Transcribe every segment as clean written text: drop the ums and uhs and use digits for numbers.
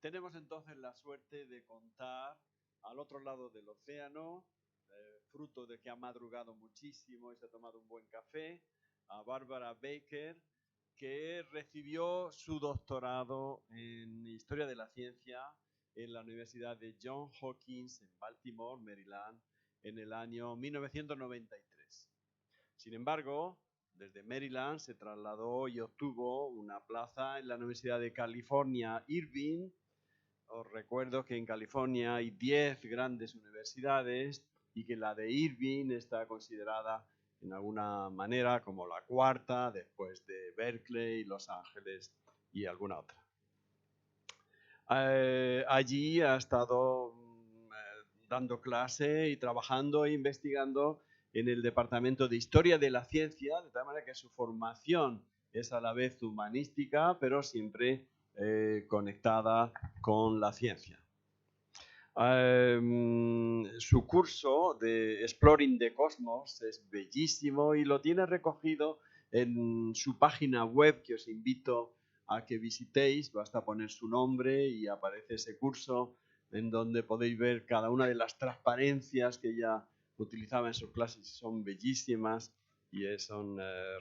Tenemos entonces la suerte de contar al otro lado del océano, fruto de que ha madrugado muchísimo y se ha tomado un buen café, a Bárbara Becker, que recibió su doctorado en Historia de la Ciencia en la Universidad de Johns Hopkins en Baltimore, Maryland, en el año 1993. Sin embargo, desde Maryland se trasladó y obtuvo una plaza en la Universidad de California, Irvine. Os recuerdo que en California hay 10 grandes universidades y que la de Irvine está considerada en alguna manera como la cuarta, después de Berkeley, Los Ángeles y alguna otra. Allí ha estado dando clase y trabajando e investigando en el Departamento de Historia de la Ciencia, de tal manera que su formación es a la vez humanística, pero siempre conectada con la ciencia. Su curso de Exploring the Cosmos es bellísimo y lo tiene recogido en su página web, que os invito a que visitéis. Basta poner su nombre y aparece ese curso en donde podéis ver cada una de las transparencias que ella utilizaba en sus clases. Son bellísimas y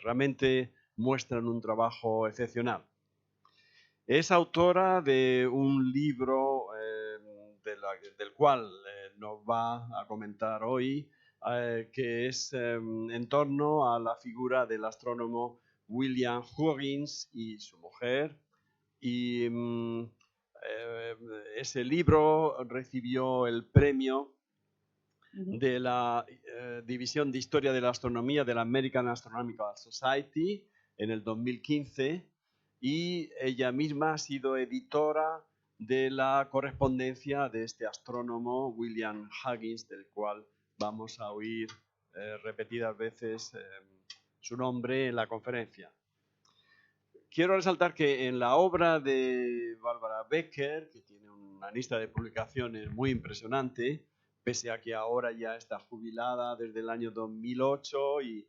realmente muestran un trabajo excepcional. Es autora de un libro del cual nos va a comentar hoy, que es en torno a la figura del astrónomo William Huggins y su mujer. Y ese libro recibió el premio de la División de Historia de la Astronomía de la American Astronomical Society en el 2015, y ella misma ha sido editora de la correspondencia de este astrónomo William Huggins, del cual vamos a oír repetidas veces su nombre en la conferencia. Quiero resaltar que en la obra de Bárbara Becker, que tiene una lista de publicaciones muy impresionante, pese a que ahora ya está jubilada desde el año 2008 y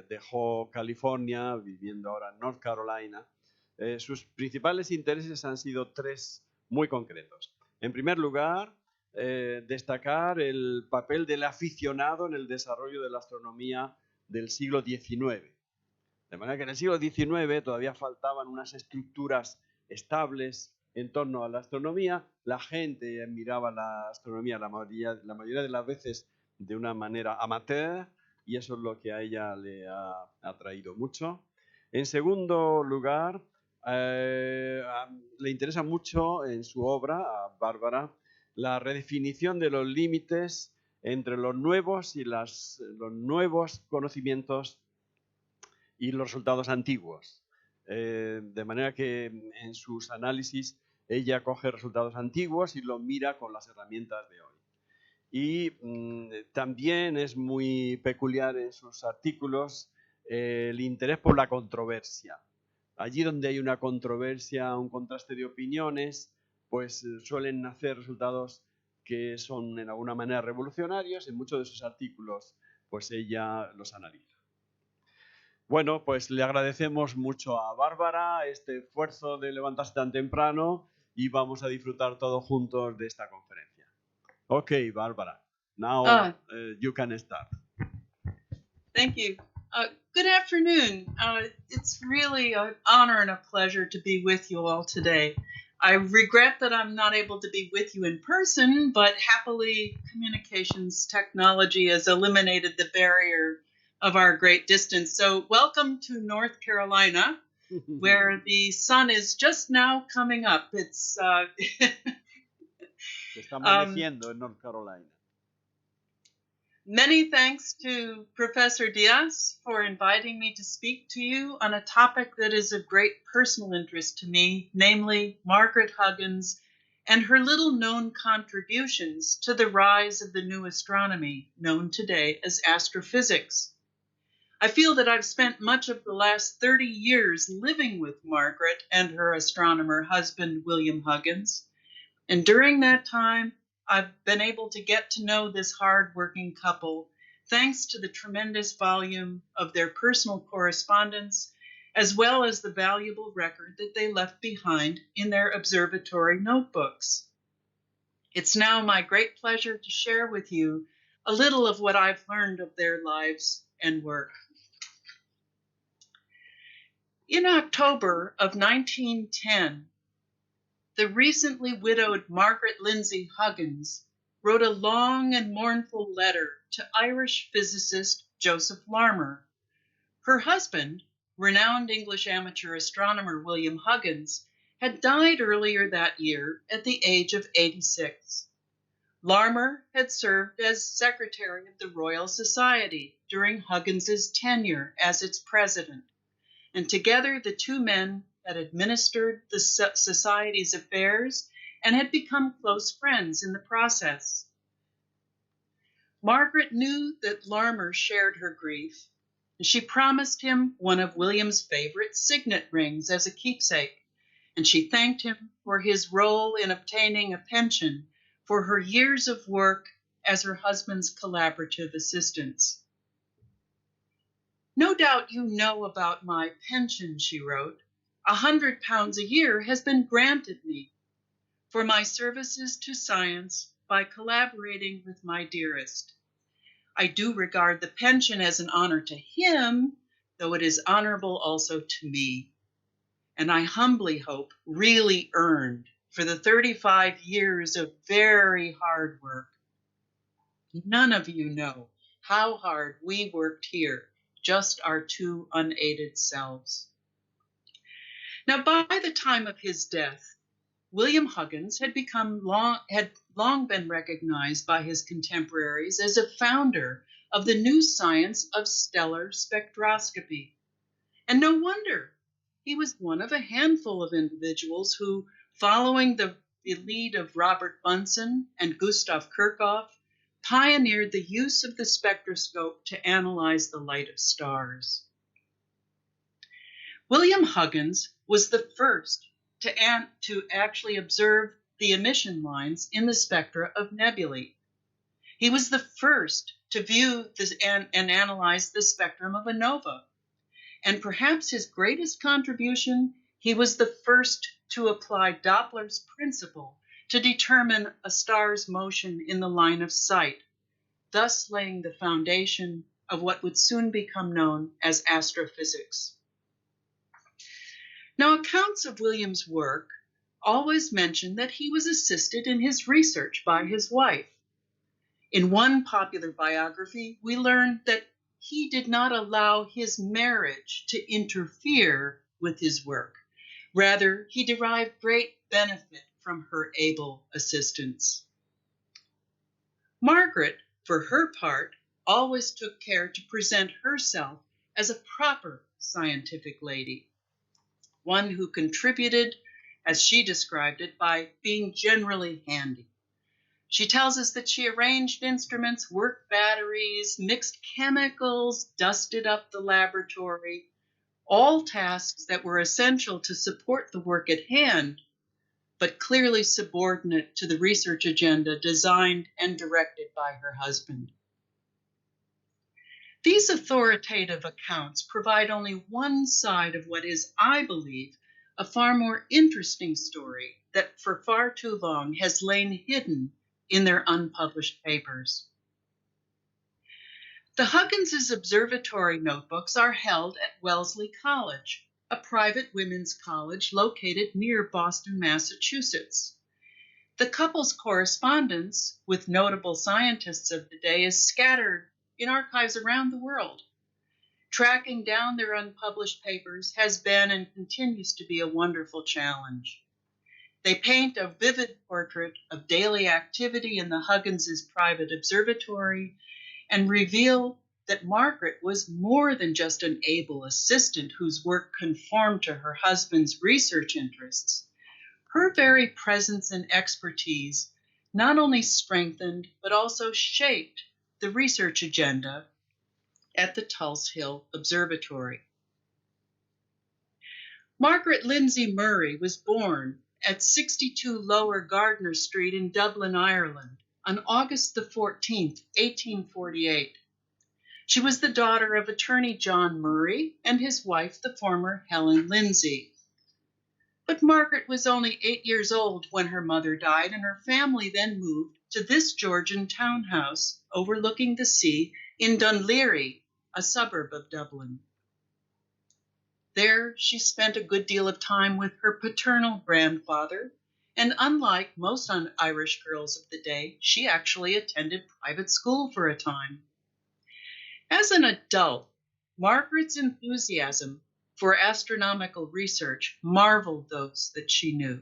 dejó California, viviendo ahora en North Carolina, sus principales intereses han sido tres muy concretos. En primer lugar, destacar el papel del aficionado en el desarrollo de la astronomía del siglo XIX. De manera que en el siglo XIX todavía faltaban unas estructuras estables en torno a la astronomía. La gente miraba la astronomía la mayoría de las veces de una manera amateur, y eso es lo que a ella le ha atraído mucho. En segundo lugar, le interesa mucho en su obra, a Bárbara, la redefinición de los límites entre los nuevos conocimientos y los resultados antiguos. De manera que en sus análisis ella coge resultados antiguos y los mira con las herramientas de hoy. Y también es muy peculiar en sus artículos el interés por la controversia. Allí donde hay una controversia, un contraste de opiniones, pues suelen nacer resultados que son en alguna manera revolucionarios. En muchos de sus artículos pues ella los analiza. Bueno, pues le agradecemos mucho a Bárbara este esfuerzo de levantarse tan temprano y vamos a disfrutar todos juntos de esta conferencia. Okay, Bárbara, now you can start. Thank you. Good afternoon. It's really an honor and a pleasure to be with you all today. I regret that I'm not able to be with you in person, but happily communications technology has eliminated the barrier of our great distance. So welcome to North Carolina, where the sun is just now coming up. It's está amaneciendo en North Carolina. Many thanks to Professor Diaz for inviting me to speak to you on a topic that is of great personal interest to me, namely Margaret Huggins and her little-known contributions to the rise of the new astronomy, known today as astrophysics. I feel that I've spent much of the last 30 years living with Margaret and her astronomer husband, William Huggins, and during that time, I've been able to get to know this hard-working couple thanks to the tremendous volume of their personal correspondence, as well as the valuable record that they left behind in their observatory notebooks. It's now my great pleasure to share with you a little of what I've learned of their lives and work. In October of 1910, the recently widowed Margaret Lindsey Huggins wrote a long and mournful letter to Irish physicist Joseph Larmor. Her husband, renowned English amateur astronomer William Huggins, had died earlier that year at the age of 86. Larmor had served as secretary of the Royal Society during Huggins's tenure as its president, and together the two men had administered the Society's affairs and had become close friends in the process. Margaret knew that Larmor shared her grief, and she promised him one of William's favorite signet rings as a keepsake, and she thanked him for his role in obtaining a pension for her years of work as her husband's collaborative assistants. "No doubt you know about my pension," she wrote. £100 a year has been granted me for my services to science by collaborating with my dearest. I do regard the pension as an honor to him, though it is honorable also to me, and I humbly hope really earned for the 35 years of very hard work. None of you know how hard we worked here, just our two unaided selves." Now, by the time of his death, William Huggins had long been recognized by his contemporaries as a founder of the new science of stellar spectroscopy. And no wonder. He was one of a handful of individuals who, following the lead of Robert Bunsen and Gustav Kirchhoff, pioneered the use of the spectroscope to analyze the light of stars. William Huggins was the first to actually observe the emission lines in the spectra of nebulae. He was the first to view this and analyze the spectrum of a nova. And perhaps his greatest contribution, he was the first to apply Doppler's principle to determine a star's motion in the line of sight, thus laying the foundation of what would soon become known as astrophysics. Now, accounts of William's work always mention that he was assisted in his research by his wife. In one popular biography, we learn that he did not allow his marriage to interfere with his work. Rather, he derived great benefit from her able assistance. Margaret, for her part, always took care to present herself as a proper scientific lady, one who contributed, as she described it, by being generally handy. She tells us that she arranged instruments, worked batteries, mixed chemicals, dusted up the laboratory, all tasks that were essential to support the work at hand, but clearly subordinate to the research agenda designed and directed by her husband. These authoritative accounts provide only one side of what is, I believe, a far more interesting story that for far too long has lain hidden in their unpublished papers. The Huggins' observatory notebooks are held at Wellesley College, a private women's college located near Boston, Massachusetts. The couple's correspondence with notable scientists of the day is scattered in archives around the world. Tracking down their unpublished papers has been and continues to be a wonderful challenge. They paint a vivid portrait of daily activity in the Huggins' private observatory and reveal that Margaret was more than just an able assistant whose work conformed to her husband's research interests. Her very presence and expertise not only strengthened but also shaped the research agenda at the Tulse Hill Observatory. Margaret Lindsey Murray was born at 62 Lower Gardner Street in Dublin, Ireland, on August the 14th, 1848. She was the daughter of attorney John Murray and his wife, the former Helen Lindsey. But Margaret was only 8 years old when her mother died, and her family then moved to this Georgian townhouse overlooking the sea in Dunleary, a suburb of Dublin. There she spent a good deal of time with her paternal grandfather, and unlike most Irish girls of the day, she actually attended private school for a time. As an adult, Margaret's enthusiasm for astronomical research marveled those that she knew.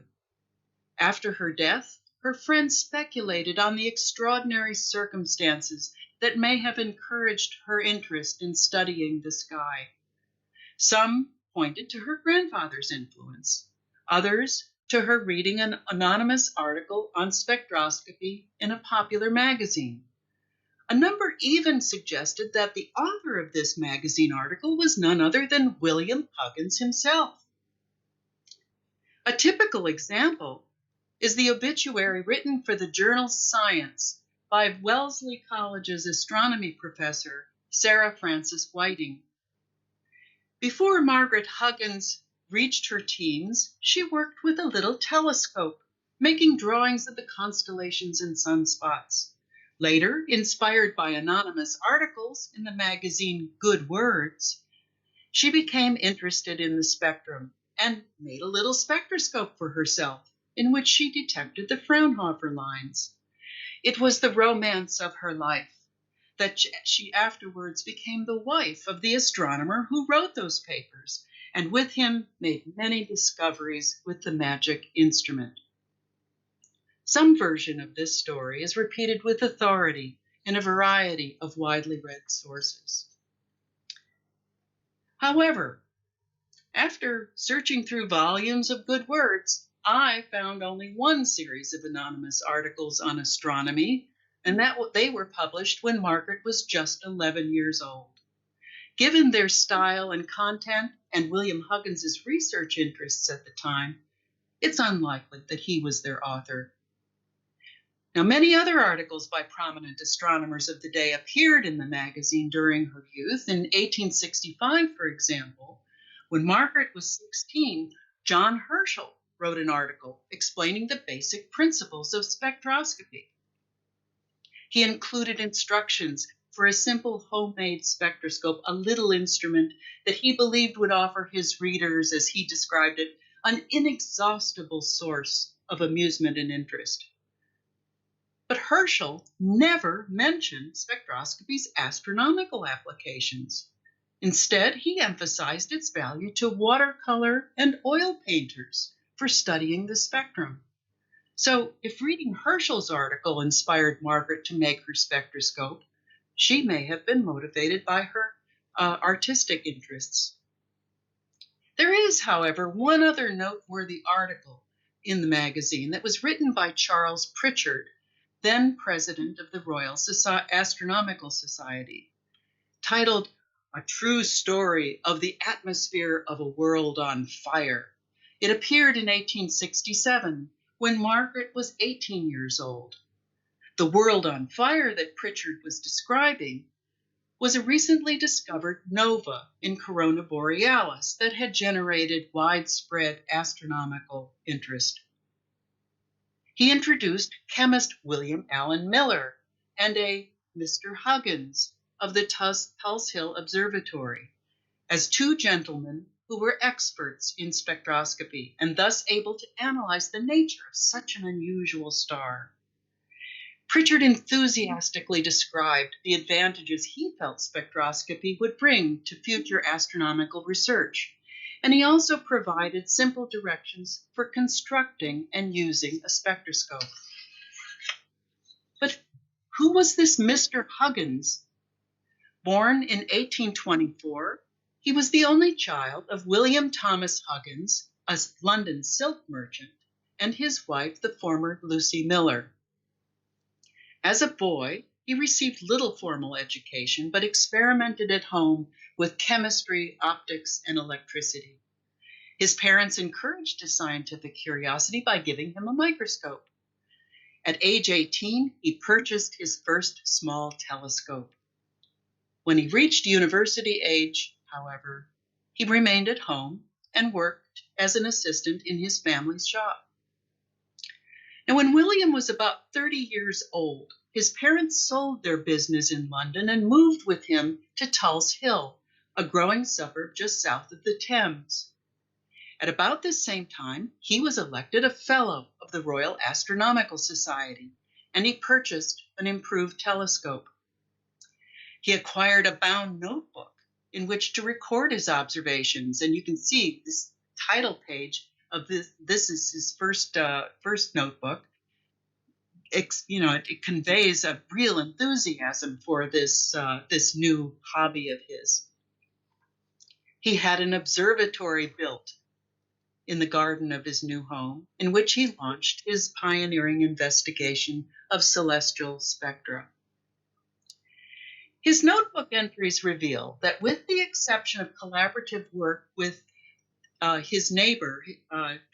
After her death, her friends speculated on the extraordinary circumstances that may have encouraged her interest in studying the sky. Some pointed to her grandfather's influence, others to her reading an anonymous article on spectroscopy in a popular magazine. A number even suggested that the author of this magazine article was none other than William Huggins himself. A typical example is the obituary written for the journal Science by Wellesley College's astronomy professor, Sarah Frances Whiting. Before Margaret Huggins reached her teens, she worked with a little telescope, making drawings of the constellations and sunspots. Later, inspired by anonymous articles in the magazine Good Words, she became interested in the spectrum and made a little spectroscope for herself, in which she detected the Fraunhofer lines. It was the romance of her life that she afterwards became the wife of the astronomer who wrote those papers, and with him made many discoveries with the magic instrument. Some version of this story is repeated with authority in a variety of widely read sources. However, after searching through volumes of Good Words, I found only one series of anonymous articles on astronomy, and that they were published when Margaret was just 11 years old. Given their style and content and William Huggins's research interests at the time, it's unlikely that he was their author. Now, many other articles by prominent astronomers of the day appeared in the magazine during her youth. In 1865, for example, when Margaret was 16, John Herschel wrote an article explaining the basic principles of spectroscopy. He included instructions for a simple homemade spectroscope, a little instrument that he believed would offer his readers, as he described it, an inexhaustible source of amusement and interest. But Herschel never mentioned spectroscopy's astronomical applications. Instead, he emphasized its value to watercolor and oil painters for studying the spectrum. So if reading Herschel's article inspired Margaret to make her spectroscope, she may have been motivated by her artistic interests. There is, however, one other noteworthy article in the magazine that was written by Charles Pritchard, then president of the Royal Astronomical Society, titled A True Story of the Atmosphere of a World on Fire. It appeared in 1867, when Margaret was 18 years old. The world on fire that Pritchard was describing was a recently discovered nova in Corona Borealis that had generated widespread astronomical interest. He introduced chemist William Allen Miller and a Mr. Huggins of the Tulse Hill Observatory as two gentlemen who were experts in spectroscopy and thus able to analyze the nature of such an unusual star. Pritchard enthusiastically described the advantages he felt spectroscopy would bring to future astronomical research, and he also provided simple directions for constructing and using a spectroscope. But who was this Mr. Huggins? Born in 1824, he was the only child of William Thomas Huggins, a London silk merchant, and his wife, the former Lucy Miller. As a boy, he received little formal education, but experimented at home with chemistry, optics, and electricity. His parents encouraged his scientific curiosity by giving him a microscope. At age 18, he purchased his first small telescope. When he reached university age, however, he remained at home and worked as an assistant in his family's shop. Now, when William was about 30 years old, his parents sold their business in London and moved with him to Tulse Hill, a growing suburb just south of the Thames. At about this same time, he was elected a Fellow of the Royal Astronomical Society, and he purchased an improved telescope. He acquired a bound notebook in which to record his observations, and you can see this title page of this. This is his first notebook. It conveys a real enthusiasm for this new hobby of his. He had an observatory built in the garden of his new home, in which he launched his pioneering investigation of celestial spectra. His notebook entries reveal that, with the exception of collaborative work with his neighbor,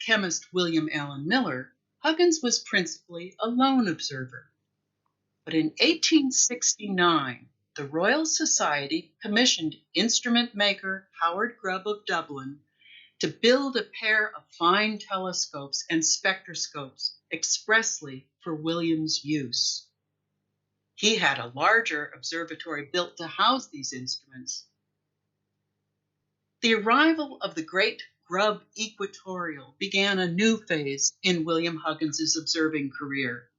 chemist William Allen Miller, Huggins was principally a lone observer. But in 1869, the Royal Society commissioned instrument maker Howard Grubb of Dublin to build a pair of fine telescopes and spectroscopes expressly for William's use. He had a larger observatory built to house these instruments. The arrival of the great Grubb Equatorial began a new phase in William Huggins's observing career.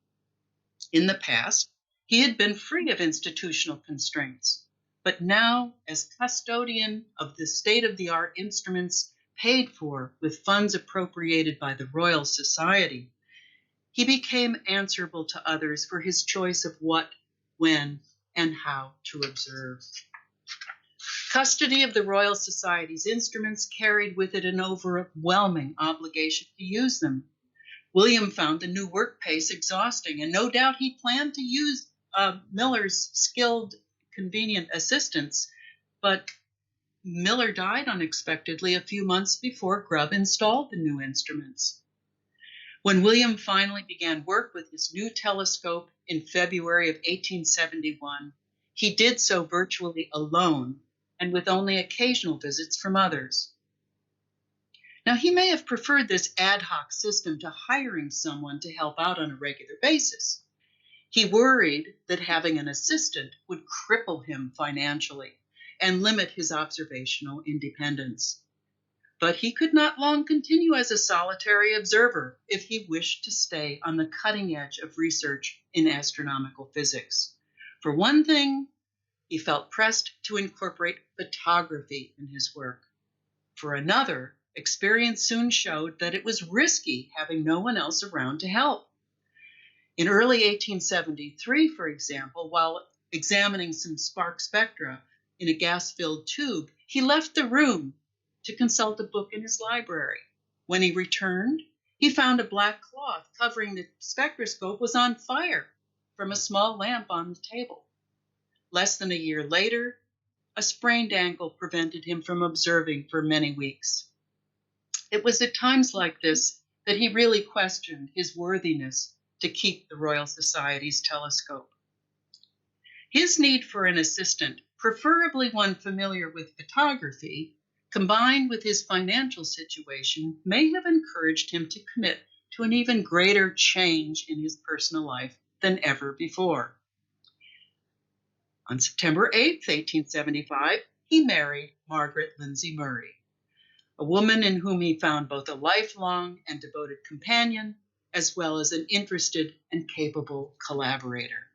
In the past, he had been free of institutional constraints, but now, as custodian of the state-of-the-art instruments paid for with funds appropriated by the Royal Society, he became answerable to others for his choice of what, when, and how to observe. Custody of the Royal Society's instruments carried with it an overwhelming obligation to use them. William found the new work pace exhausting, and no doubt he planned to use Miller's skilled, convenient assistance, but Miller died unexpectedly a few months before Grubb installed the new instruments. When William finally began work with his new telescope in February of 1871, he did so virtually alone and with only occasional visits from others. Now, he may have preferred this ad hoc system to hiring someone to help out on a regular basis. He worried that having an assistant would cripple him financially and limit his observational independence. But he could not long continue as a solitary observer if he wished to stay on the cutting edge of research in astronomical physics. For one thing, he felt pressed to incorporate photography in his work. For another, experience soon showed that it was risky having no one else around to help. In early 1873, for example, while examining some spark spectra in a gas-filled tube, he left the room to consult a book in his library. When he returned, he found a black cloth covering the spectroscope was on fire from a small lamp on the table. Less than a year later, a sprained ankle prevented him from observing for many weeks. It was at times like this that he really questioned his worthiness to keep the Royal Society's telescope. His need for an assistant, preferably one familiar with photography, combined with his financial situation, may have encouraged him to commit to an even greater change in his personal life than ever before. On September 8, 1875, he married Margaret Lindsey Murray, a woman in whom he found both a lifelong and devoted companion, as well as an interested and capable collaborator.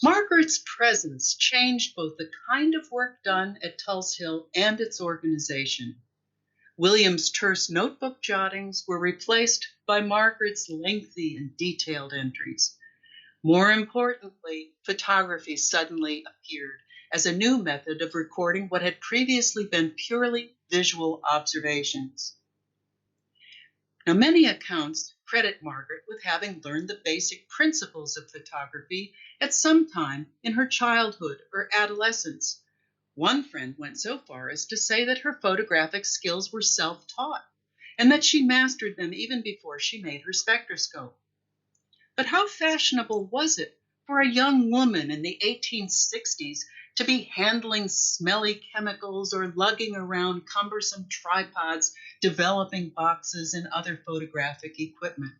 Margaret's presence changed both the kind of work done at Tulse Hill and its organization. William's terse notebook jottings were replaced by Margaret's lengthy and detailed entries. More importantly, photography suddenly appeared as a new method of recording what had previously been purely visual observations. Now, many accounts credit Margaret with having learned the basic principles of photography at some time in her childhood or adolescence. One friend went so far as to say that her photographic skills were self-taught and that she mastered them even before she made her spectroscope. But how fashionable was it for a young woman in the 1860s to be handling smelly chemicals or lugging around cumbersome tripods, developing boxes, and other photographic equipment.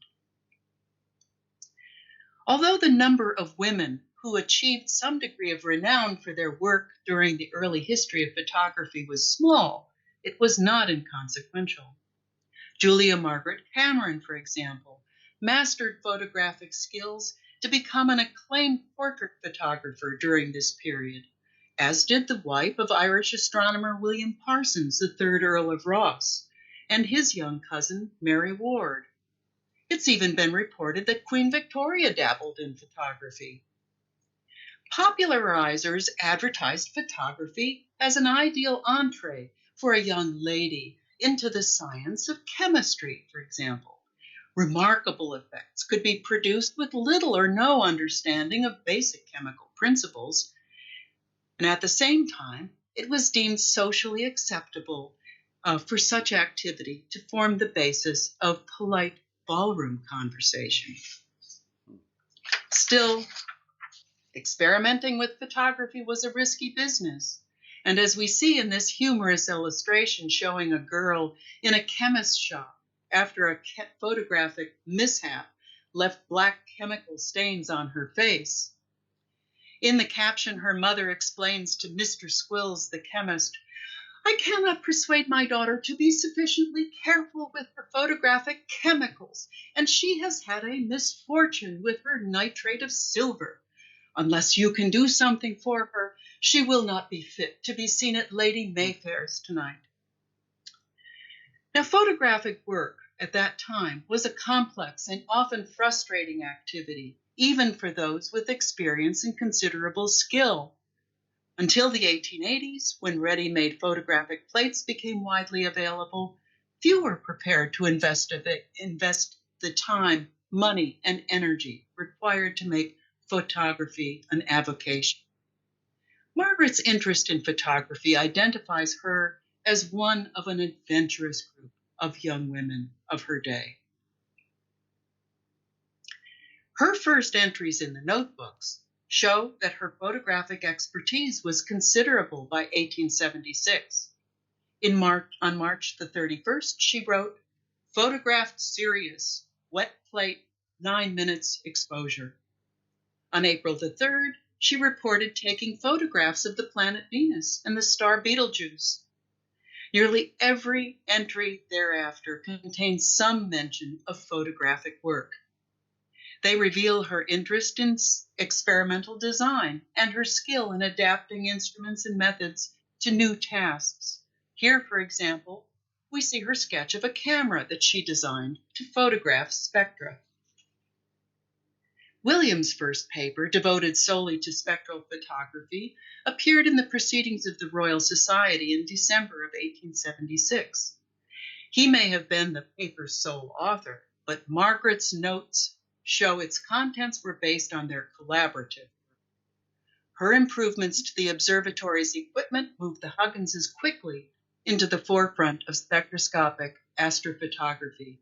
Although the number of women who achieved some degree of renown for their work during the early history of photography was small, it was not inconsequential. Julia Margaret Cameron, for example, mastered photographic skills to become an acclaimed portrait photographer during this period, as did the wife of Irish astronomer William Parsons, the third Earl of Ross, and his young cousin, Mary Ward. It's even been reported that Queen Victoria dabbled in photography. Popularizers advertised photography as an ideal entree for a young lady into the science of chemistry, for example. Remarkable effects could be produced with little or no understanding of basic chemical principles, and at the same time, it was deemed socially acceptable for such activity to form the basis of polite ballroom conversation. Still, experimenting with photography was a risky business. And as we see in this humorous illustration showing a girl in a chemist's shop after a photographic mishap left black chemical stains on her face. In the caption, her mother explains to Mr. Squills, the chemist, "I cannot persuade my daughter to be sufficiently careful with her photographic chemicals, and she has had a misfortune with her nitrate of silver. Unless you can do something for her, she will not be fit to be seen at Lady Mayfair's tonight." Now, photographic work at that time was a complex and often frustrating activity, even for those with experience and considerable skill. Until the 1880s, when ready-made photographic plates became widely available, few were prepared to invest the time, money, and energy required to make photography an avocation. Margaret's interest in photography identifies her as one of an adventurous group of young women of her day. Her first entries in the notebooks show that her photographic expertise was considerable by 1876. On March the 31st, she wrote, "Photographed Sirius, wet plate, 9 minutes exposure." On April the 3rd, she reported taking photographs of the planet Venus and the star Betelgeuse. Nearly every entry thereafter contains some mention of photographic work. They reveal her interest in experimental design and her skill in adapting instruments and methods to new tasks. Here, for example, we see her sketch of a camera that she designed to photograph spectra. William's first paper, devoted solely to spectral photography, appeared in the Proceedings of the Royal Society in December of 1876. He may have been the paper's sole author, but Margaret's notes show its contents were based on their collaborative work. Her improvements to the observatory's equipment moved the Hugginses quickly into the forefront of spectroscopic astrophotography.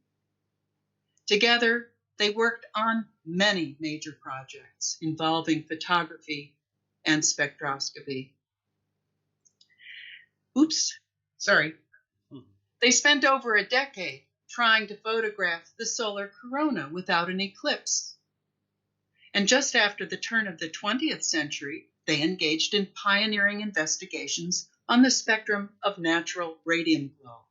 Together, they worked on many major projects involving photography and spectroscopy. They spent over a decade trying to photograph the solar corona without an eclipse. And just after the turn of the 20th century, they engaged in pioneering investigations on the spectrum of natural radium glow.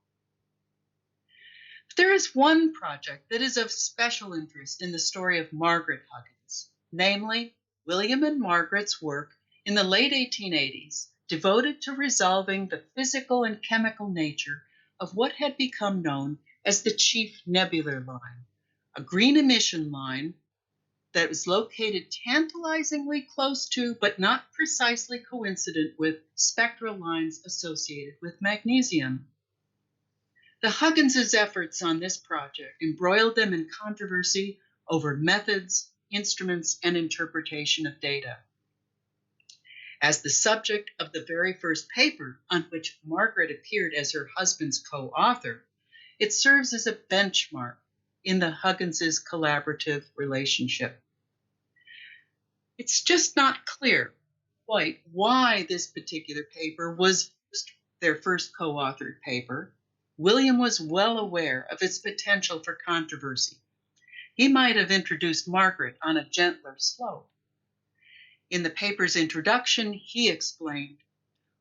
But there is one project that is of special interest in the story of Margaret Huggins, namely William and Margaret's work in the late 1880s, devoted to resolving the physical and chemical nature of what had become known as the Chief Nebular Line, a green emission line that was located tantalizingly close to, but not precisely coincident with, spectral lines associated with magnesium. The Hugginses' efforts on this project embroiled them in controversy over methods, instruments, and interpretation of data. As the subject of the very first paper on which Margaret appeared as her husband's co-author, it serves as a benchmark in the Hugginses' collaborative relationship. It's just not clear quite why this particular paper was their first co-authored paper. William was well aware of its potential for controversy. He might have introduced Margaret on a gentler slope. In the paper's introduction, he explained,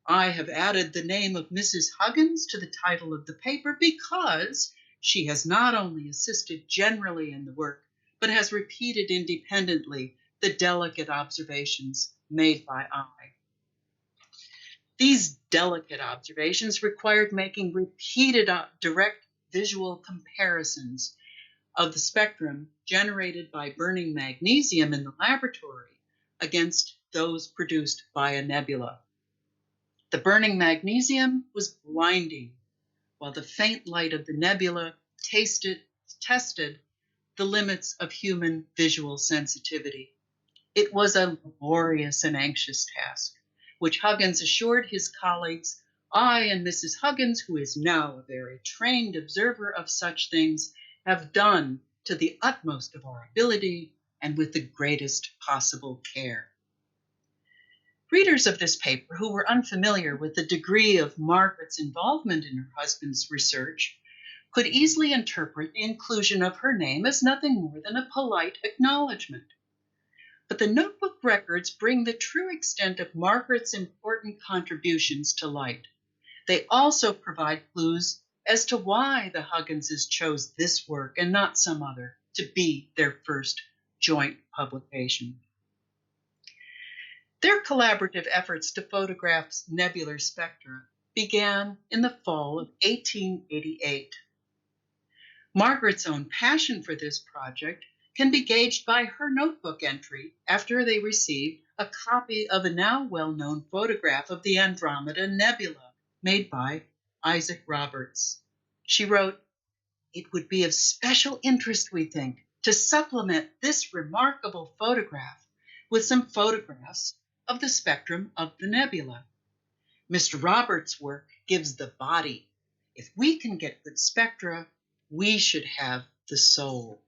"I have added the name of Mrs. Huggins to the title of the paper because she has not only assisted generally in the work, but has repeated independently the delicate observations made by I." These delicate observations required making repeated direct visual comparisons of the spectrum generated by burning magnesium in the laboratory against those produced by a nebula. The burning magnesium was blinding, while the faint light of the nebula tested the limits of human visual sensitivity. It was a laborious and anxious task, which Huggins assured his colleagues, "I and Mrs. Huggins, who is now a very trained observer of such things, have done to the utmost of our ability and with the greatest possible care." Readers of this paper who were unfamiliar with the degree of Margaret's involvement in her husband's research could easily interpret the inclusion of her name as nothing more than a polite acknowledgement. But the notebook records bring the true extent of Margaret's important contributions to light. They also provide clues as to why the Hugginses chose this work and not some other to be their first joint publication. Their collaborative efforts to photograph nebular spectra began in the fall of 1888. Margaret's own passion for this project can be gauged by her notebook entry after they received a copy of a now well-known photograph of the Andromeda Nebula made by Isaac Roberts. She wrote, "It would be of special interest, we think, to supplement this remarkable photograph with some photographs of the spectrum of the nebula. Mr. Roberts' work gives the body. If we can get good spectra, we should have the soul."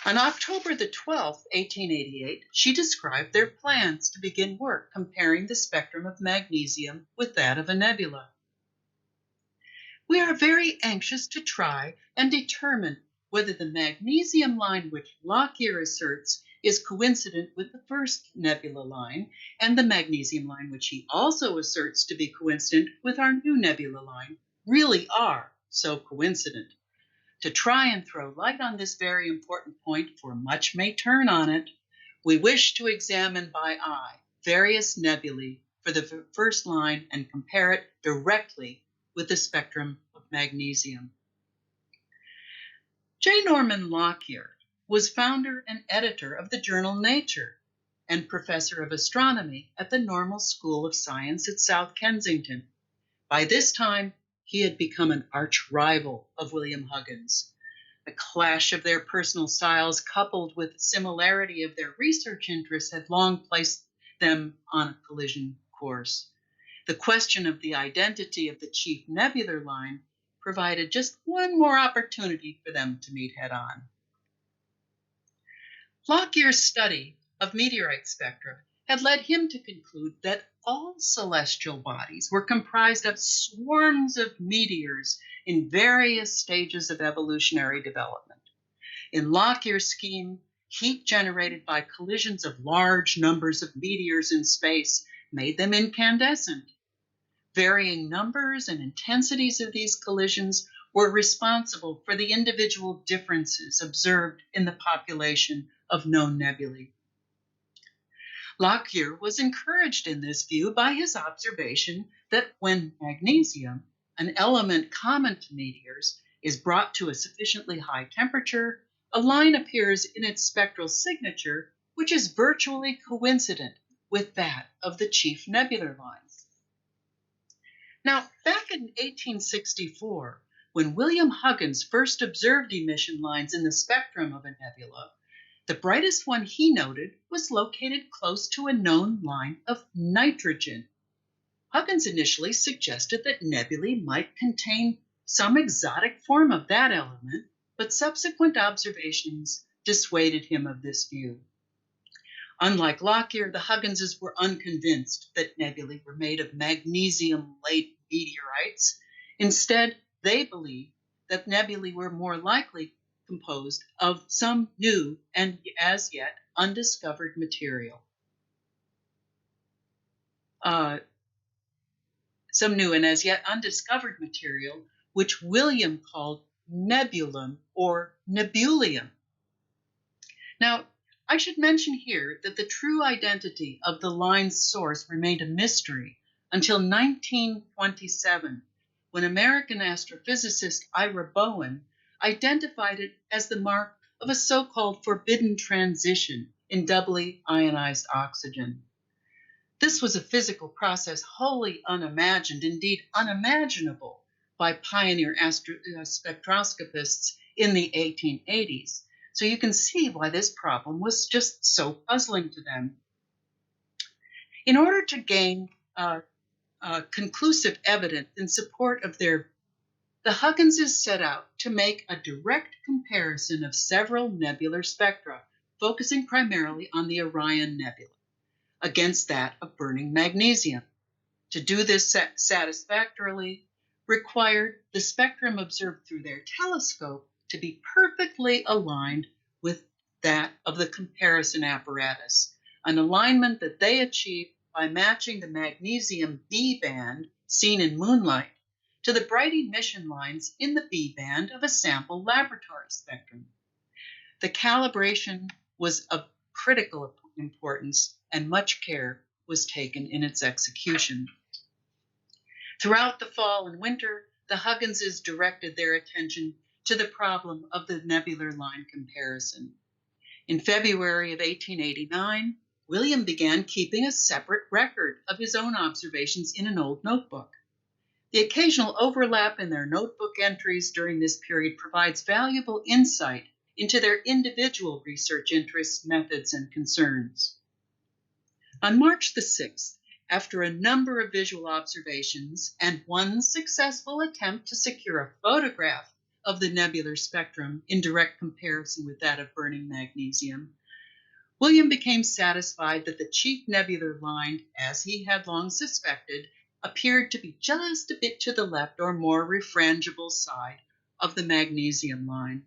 On October the 12th, 1888, she described their plans to begin work comparing the spectrum of magnesium with that of a nebula. "We are very anxious to try and determine whether the magnesium line which Lockyer asserts is coincident with the first nebula line, and the magnesium line which he also asserts to be coincident with our new nebula line really are so coincident. To try and throw light on this very important point, for much may turn on it, we wish to examine by eye various nebulae for the first line and compare it directly with the spectrum of magnesium." J. Norman Lockyer was founder and editor of the journal Nature and professor of astronomy at the Normal School of Science at South Kensington. By this time, he had become an arch rival of William Huggins. The clash of their personal styles, coupled with the similarity of their research interests, had long placed them on a collision course. The question of the identity of the chief nebular line provided just one more opportunity for them to meet head-on. Lockyer's study of meteorite spectra had led him to conclude that all celestial bodies were comprised of swarms of meteors in various stages of evolutionary development. In Lockyer's scheme, heat generated by collisions of large numbers of meteors in space made them incandescent. Varying numbers and intensities of these collisions were responsible for the individual differences observed in the population of known nebulae. Lockyer was encouraged in this view by his observation that when magnesium, an element common to meteors, is brought to a sufficiently high temperature, a line appears in its spectral signature which is virtually coincident with that of the chief nebular line. Now, back in 1864, when William Huggins first observed emission lines in the spectrum of a nebula, the brightest one he noted was located close to a known line of nitrogen. Huggins initially suggested that nebulae might contain some exotic form of that element, but subsequent observations dissuaded him of this view. Unlike Lockyer, the Hugginses were unconvinced that nebulae were made of magnesium-laden meteorites. Instead, they believed that nebulae were more likely composed of some new and as yet undiscovered material. Which William called nebulum or nebulium. Now, I should mention here that the true identity of the line's source remained a mystery until 1927, when American astrophysicist Ira Bowen identified it as the mark of a so-called forbidden transition in doubly ionized oxygen. This was a physical process wholly unimagined, indeed unimaginable, by pioneer spectroscopists in the 1880s. So you can see why this problem was just so puzzling to them. In order to gain conclusive evidence in support of the Hugginses set out to make a direct comparison of several nebular spectra, focusing primarily on the Orion Nebula, against that of burning magnesium. To do this satisfactorily required the spectrum observed through their telescope to be perfectly aligned with that of the comparison apparatus, an alignment that they achieved by matching the magnesium B band seen in moonlight to the bright emission lines in the B band of a sample laboratory spectrum. The calibration was of critical importance, and much care was taken in its execution. Throughout the fall and winter, the Hugginses directed their attention to the problem of the nebular line comparison. In February of 1889, William began keeping a separate record of his own observations in an old notebook. The occasional overlap in their notebook entries during this period provides valuable insight into their individual research interests, methods, and concerns. On March the 6th, after a number of visual observations and one successful attempt to secure a photograph of the nebular spectrum in direct comparison with that of burning magnesium, William became satisfied that the chief nebular line, as he had long suspected, appeared to be just a bit to the left or more refrangible side of the magnesium line.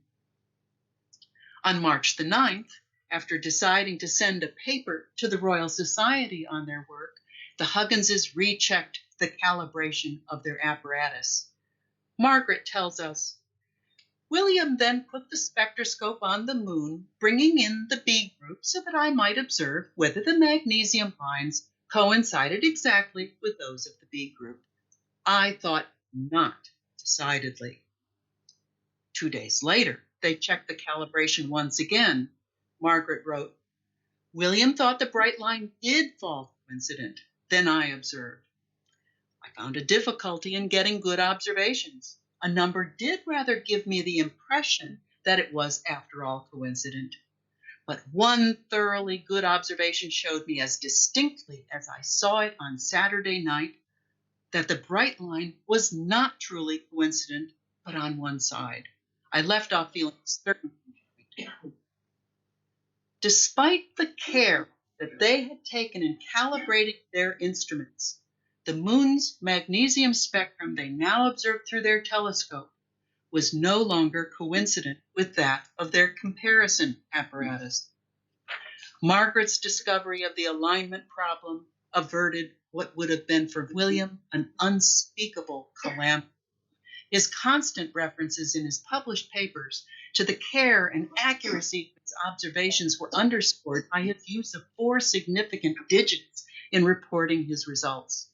On March the 9th, after deciding to send a paper to the Royal Society on their work, the Hugginses rechecked the calibration of their apparatus. Margaret tells us, William then put the spectroscope on the moon, bringing in the B group so that I might observe whether the magnesium lines coincided exactly with those of the B group. I thought not, decidedly. 2 days later, they checked the calibration once again. Margaret wrote, William thought the bright line did fall coincident. Then I observed. I found a difficulty in getting good observations. A number did rather give me the impression that it was, after all, coincident. But one thoroughly good observation showed me as distinctly as I saw it on Saturday night that the bright line was not truly coincident, but on one side. I left off feeling certain. Despite the care that they had taken in calibrating their instruments, the moon's magnesium spectrum they now observed through their telescope was no longer coincident with that of their comparison apparatus. Margaret's discovery of the alignment problem averted what would have been for William an unspeakable calamity. His constant references in his published papers to the care and accuracy of his observations were underscored by his use of 4 significant digits in reporting his results.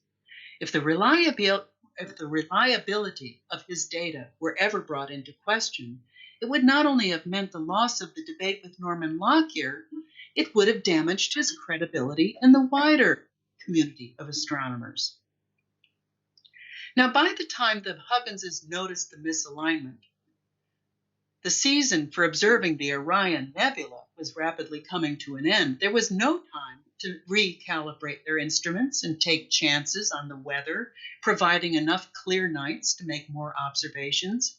If the reliability of his data were ever brought into question, it would not only have meant the loss of the debate with Norman Lockyer, it would have damaged his credibility in the wider community of astronomers. Now, by the time the Hugginses noticed the misalignment, the season for observing the Orion Nebula was rapidly coming to an end. There was no time to recalibrate their instruments and take chances on the weather, providing enough clear nights to make more observations.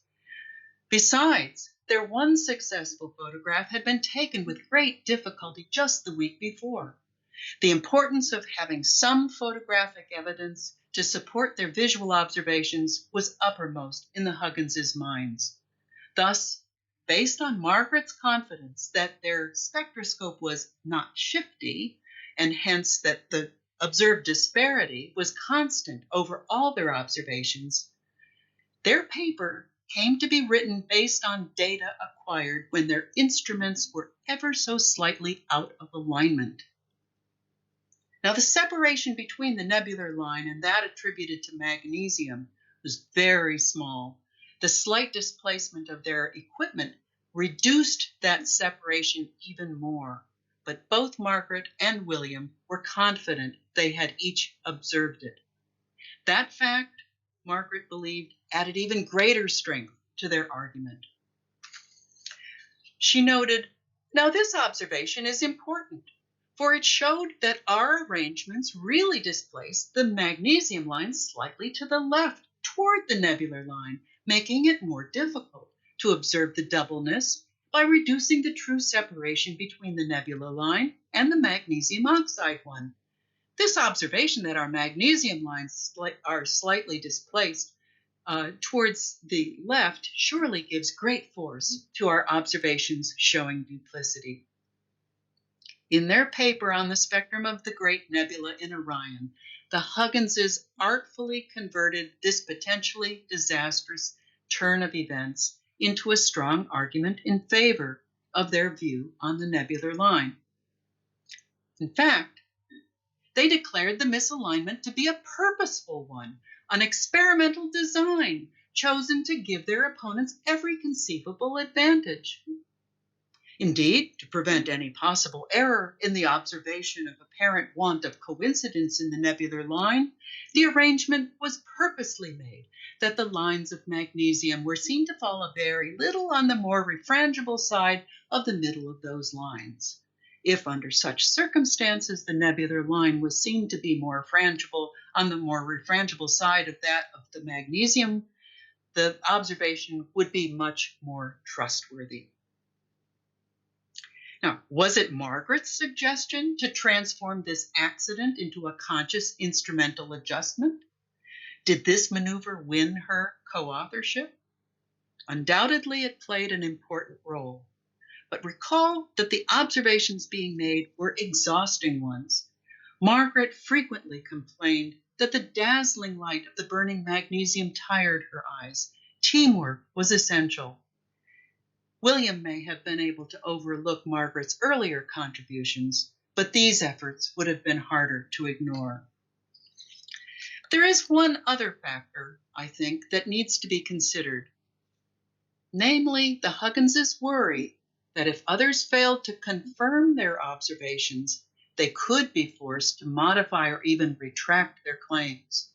Besides, Their one successful photograph had been taken with great difficulty just the week before. The importance of having some photographic evidence to support their visual observations was uppermost in the Hugginses' minds. Thus, based on Margaret's confidence that their spectroscope was not shifty, and hence that the observed disparity was constant over all their observations, their paper came to be written based on data acquired when their instruments were ever so slightly out of alignment. Now, the separation between the nebular line and that attributed to magnesium was very small. The slight displacement of their equipment reduced that separation even more, but both Margaret and William were confident they had each observed it. That fact, Margaret believed, added even greater strength to their argument. She noted, "Now this observation is important, for it showed that our arrangements really displaced the magnesium line slightly to the left toward the nebular line, making it more difficult to observe the doubleness by reducing the true separation between the nebula line and the magnesium oxide one. This observation that our magnesium lines are slightly displaced towards the left surely gives great force to our observations showing duplicity." In their paper on the spectrum of the great nebula in Orion, the Hugginses artfully converted this potentially disastrous turn of events into a strong argument in favor of their view on the nebular line. In fact, they declared the misalignment to be a purposeful one, an experimental design chosen to give their opponents every conceivable advantage. Indeed, to prevent any possible error in the observation of apparent want of coincidence in the nebular line, the arrangement was purposely made that the lines of magnesium were seen to fall a very little on the more refrangible side of the middle of those lines. If under such circumstances the nebular line was seen to be more frangible on the more refrangible side of that of the magnesium, the observation would be much more trustworthy. Now, was it Margaret's suggestion to transform this accident into a conscious instrumental adjustment? Did this maneuver win her co-authorship? Undoubtedly, it played an important role. But recall that the observations being made were exhausting ones. Margaret frequently complained that the dazzling light of the burning magnesium tired her eyes. Teamwork was essential. William may have been able to overlook Margaret's earlier contributions, but these efforts would have been harder to ignore. There is one other factor, I think, that needs to be considered. Namely, the Hugginses' worry that if others failed to confirm their observations, they could be forced to modify or even retract their claims.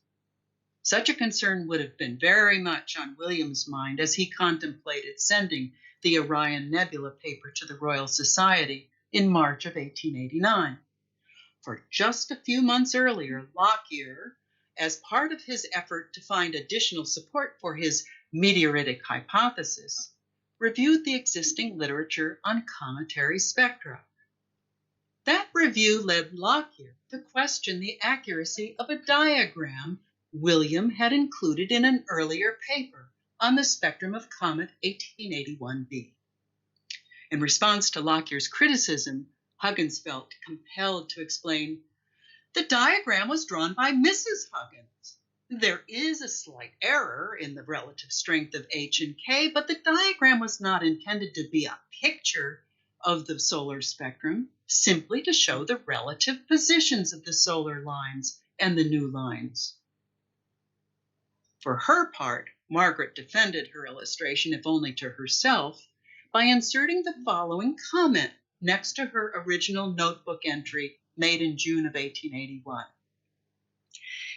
Such a concern would have been very much on William's mind as he contemplated sending the Orion Nebula paper to the Royal Society in March of 1889. For just a few months earlier, Lockyer, as part of his effort to find additional support for his meteoritic hypothesis, reviewed the existing literature on cometary spectra. That review led Lockyer to question the accuracy of a diagram William had included in an earlier paper on the spectrum of comet 1881b. In response to Lockyer's criticism, Huggins felt compelled to explain, "The diagram was drawn by Mrs. Huggins. There is a slight error in the relative strength of H and K, but the diagram was not intended to be a picture of the solar spectrum, simply to show the relative positions of the solar lines and the new lines." For her part, Margaret defended her illustration, if only to herself, by inserting the following comment next to her original notebook entry made in June of 1881.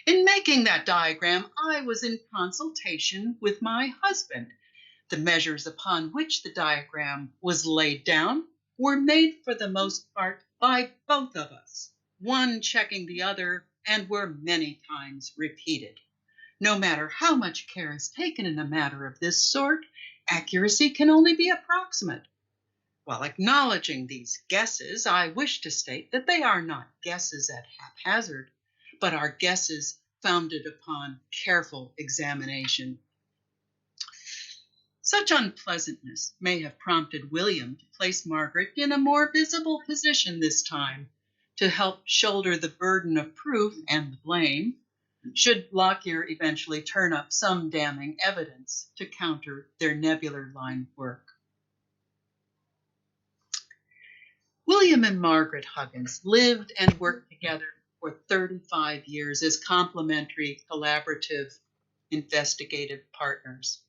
"In making that diagram, I was in consultation with my husband. The measures upon which the diagram was laid down were made for the most part by both of us, one checking the other, and were many times repeated. No matter how much care is taken in a matter of this sort, Accuracy can only be approximate. While acknowledging these guesses, I wish to state that they are not guesses at haphazard, but are guesses founded upon careful examination. Such unpleasantness may have prompted William to place Margaret in a more visible position this time, to help shoulder the burden of proof and the blame, should Lockyer eventually turn up some damning evidence to counter their nebular line work. William and Margaret Huggins lived and worked together for 35 years as complementary, collaborative, investigative partners.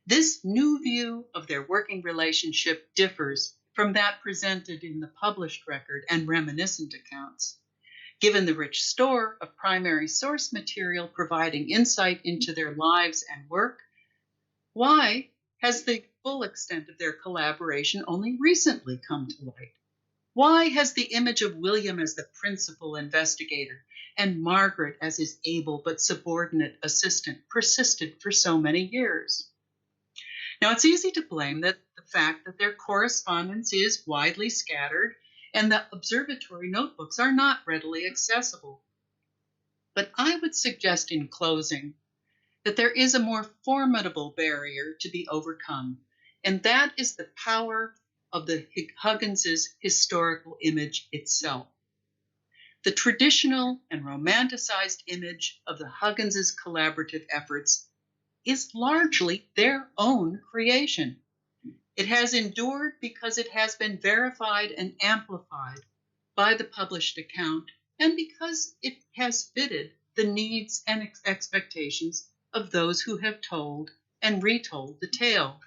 This new view of their working relationship differs from that presented in the published record and reminiscent accounts. Given the rich store of primary source material providing insight into their lives and work, why has the full extent of their collaboration only recently come to light? Why has the image of William as the principal investigator and Margaret as his able but subordinate assistant persisted for so many years? Now, it's easy to blame the fact that their correspondence is widely scattered and the observatory notebooks are not readily accessible. But I would suggest in closing that there is a more formidable barrier to be overcome, and that is the power of the Huggins' historical image itself. The traditional and romanticized image of the Huggins' collaborative efforts is largely their own creation. It has endured because it has been verified and amplified by the published account, and because it has fitted the needs and expectations of those who have told and retold the tale.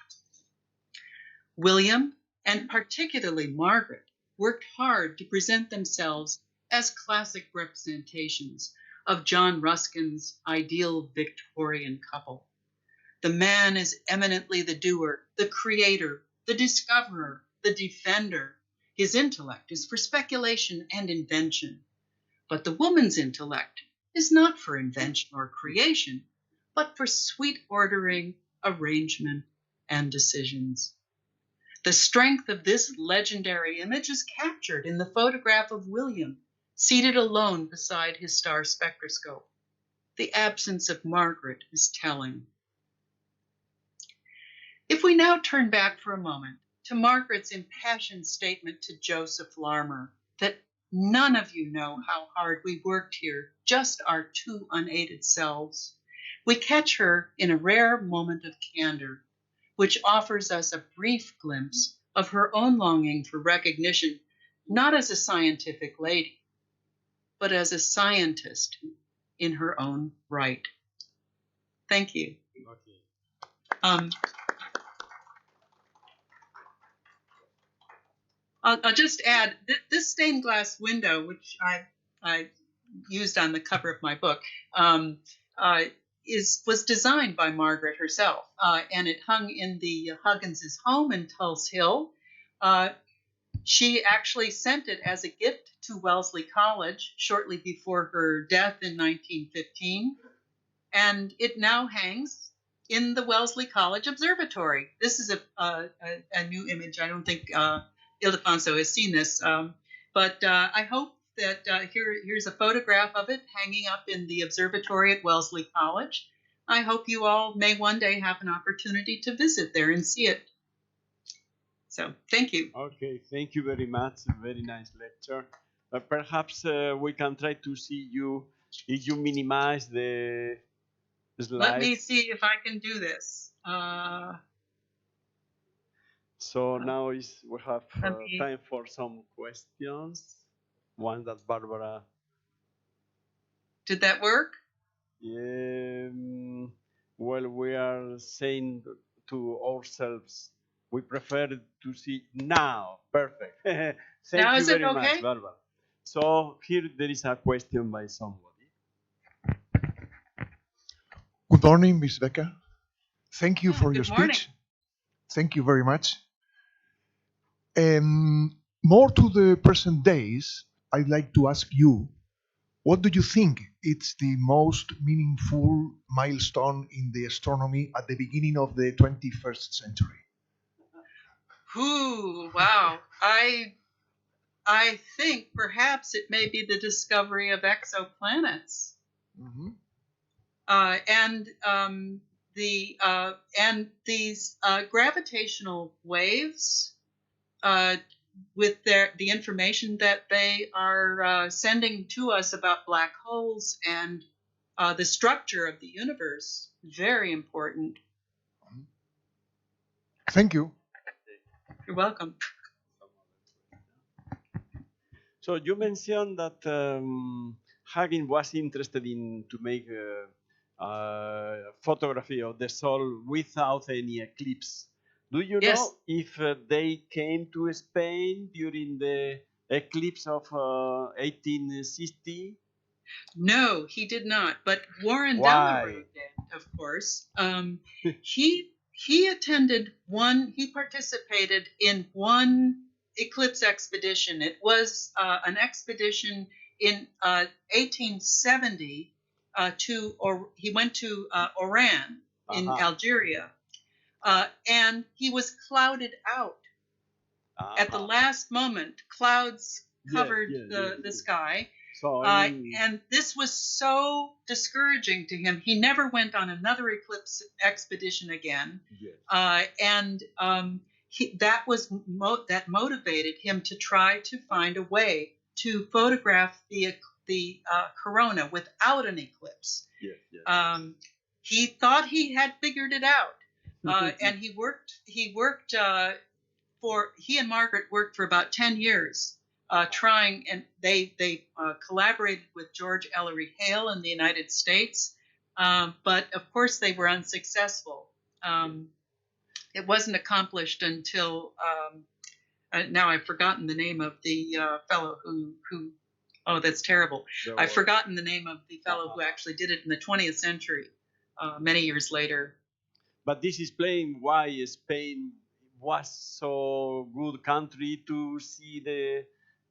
William, and particularly Margaret, worked hard to present themselves as classic representations of John Ruskin's ideal Victorian couple. The man is eminently the doer, the creator, the discoverer, the defender. His intellect is for speculation and invention. But the woman's intellect is not for invention or creation, but for sweet ordering, arrangement, and decisions. The strength of this legendary image is captured in the photograph of William, seated alone beside his star spectroscope. The absence of Margaret is telling. If we now turn back for a moment to Margaret's impassioned statement to Joseph Larmor that none of you know how hard we worked here, just our two unaided selves, we catch her in a rare moment of candor, which offers us a brief glimpse of her own longing for recognition, not as a scientific lady, but as a scientist in her own right. Thank you. Okay. I'll just add, this stained glass window, which I used on the cover of my book, was designed by Margaret herself, and it hung in the Huggins' home in Tulse Hill. She actually sent it as a gift to Wellesley College shortly before her death in 1915, and it now hangs in the Wellesley College Observatory. This is a new image. I don't think Ildefonso has seen this, but I hope that here's a photograph of it hanging up in the observatory at Wellesley College. I hope you all may one day have an opportunity to visit there and see it. So, thank you. Okay, thank you very much. A very nice lecture. Perhaps we can try to see you if you minimize the slides. Let me see if I can do this. So now we have time for some questions. One that Bárbara. Did that work? Well, we are saying to ourselves, we prefer to see now. Perfect. Thank now you is very it okay? much, Bárbara. So here there is a question by somebody. Good morning, Ms. Becker. Thank you for your morning. speech. Thank you very much. More to the present days, I'd like to ask you, What do you think it's the most meaningful milestone in the astronomy at the beginning of the 21st century? Ooh, wow. I think perhaps it may be the discovery of exoplanets. Mhm. And these gravitational waves, with the information that they are sending to us about black holes and the structure of the universe, very important. Thank you. You're welcome. So you mentioned that Huggins was interested in to make photography of the Sol without any eclipse. Do you Yes. know if they came to Spain during the eclipse of 1860? No, he did not. But Warren Why? Delarue did, of course. He attended one. He participated in one eclipse expedition. It was an expedition in 1870 he went to Oran in Algeria, and he was clouded out at the last moment. Clouds covered the sky. So, and this was so discouraging to him. He never went on another eclipse expedition again. That motivated him to try to find a way to photograph the corona without an eclipse. He thought he had figured it out, and he and Margaret worked for about 10 years. Trying, and they collaborated with George Ellery Hale in the United States, but of course they were unsuccessful. It wasn't accomplished until now I've forgotten the name of the fellow who oh, that's terrible. I've forgotten the name of the fellow who actually did it in the 20th century, many years later. But this is playing why Spain was so good country to see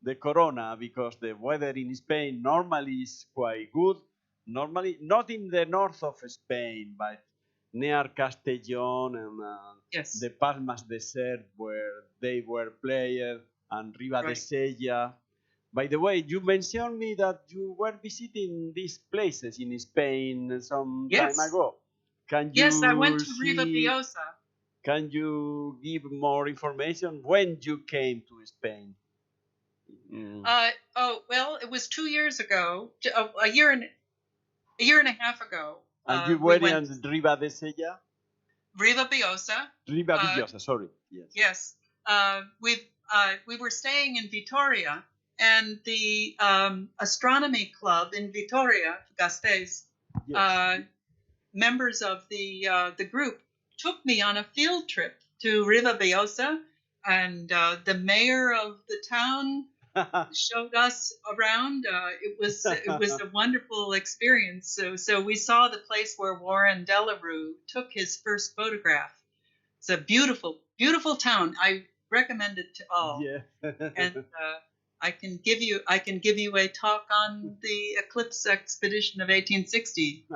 the corona, because the weather in Spain normally is quite good. Normally, not in the north of Spain, but near Castellón and the Palmas Desert, where they were players, and Riva de Sella. By the way, you mentioned me that you were visiting these places in Spain some time ago. Yes, I went to Riva Biosa. Can you give more information when you came to Spain? Well, it was 2 years ago, a year and a half ago. And you were in Riva de Sella? Riva Biosa. Riva Biosa, sorry. Yes. We were staying in Vitoria, and the Astronomy Club in Vitoria, Gasteiz, members of the group took me on a field trip to Riva Biosa, and the mayor of the town showed us around. It was a wonderful experience. So we saw the place where Warren Delarue took his first photograph. It's a beautiful, beautiful town. I recommend it to all. And I can give you a talk on the eclipse expedition of 1860.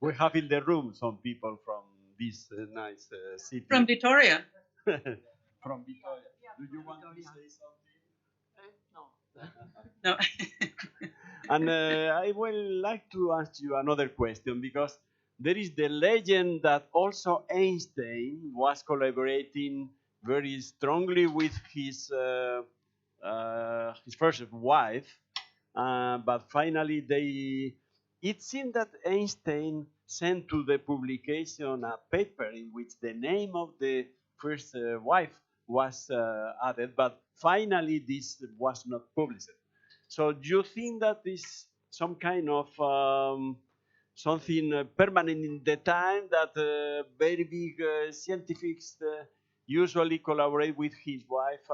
We have in the room some people from this nice city. From Vitoria. From Vitoria. Do you want to say something? No. And I would like to ask you another question, because there is the legend that also Einstein was collaborating very strongly with his first wife, but finally it seemed that Einstein sent to the publication a paper in which the name of the first wife was added, but finally this was not published. So do you think that is some kind of something permanent in the time, that very big scientists usually collaborate with his wife?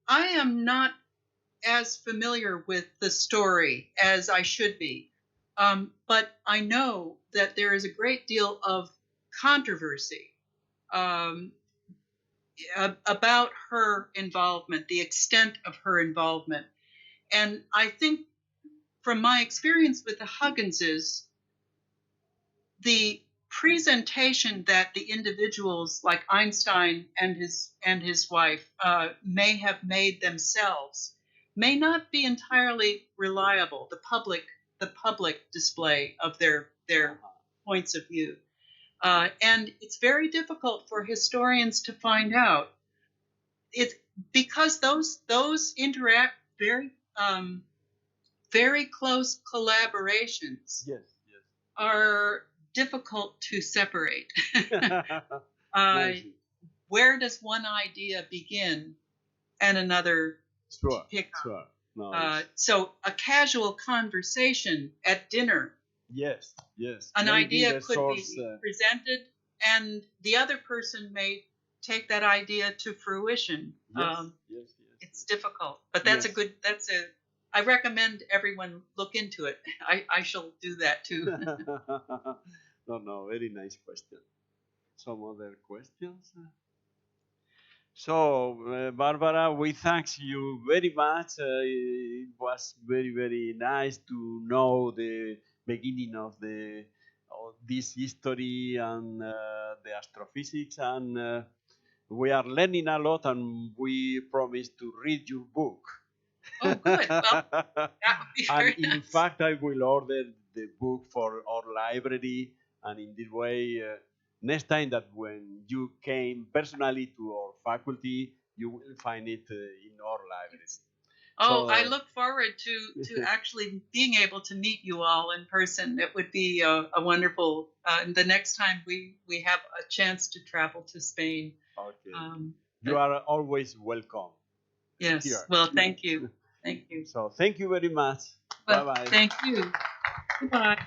I am not as familiar with the story as I should be, but I know that there is a great deal of controversy about her involvement, the extent of her involvement. And I think from my experience with the Hugginses, the presentation that the individuals like Einstein and his wife may have made themselves may not be entirely reliable. The public display of their points of view, and it's very difficult for historians to find out. It's because those interact very close collaborations. Yes. Are difficult to separate. Nice. Where does one idea begin and another pick up? Sure. Nice. So a casual conversation at dinner. Yes. An Maybe idea the could source, be presented, and the other person may take that idea to fruition. Yes. It's difficult, but that's I recommend everyone look into it. I shall do that too. No, very nice question. Some other questions? So, Bárbara, we thank you very much. It was very, very nice to know the beginning of this history and the astrophysics, and we are learning a lot, and we promise to read your book. Oh, good. Well, that would be very And in fact, I will order the book for our library, and in this way, next time that when you came personally to our faculty, you will find it in our library. Oh, I look forward to actually being able to meet you all in person. It would be a wonderful. The next time we have a chance to travel to Spain. Okay. You are always welcome. Yes. Here. Well, thank you. Thank you. So thank you very much. Well, Bye-bye. Thank you. Goodbye.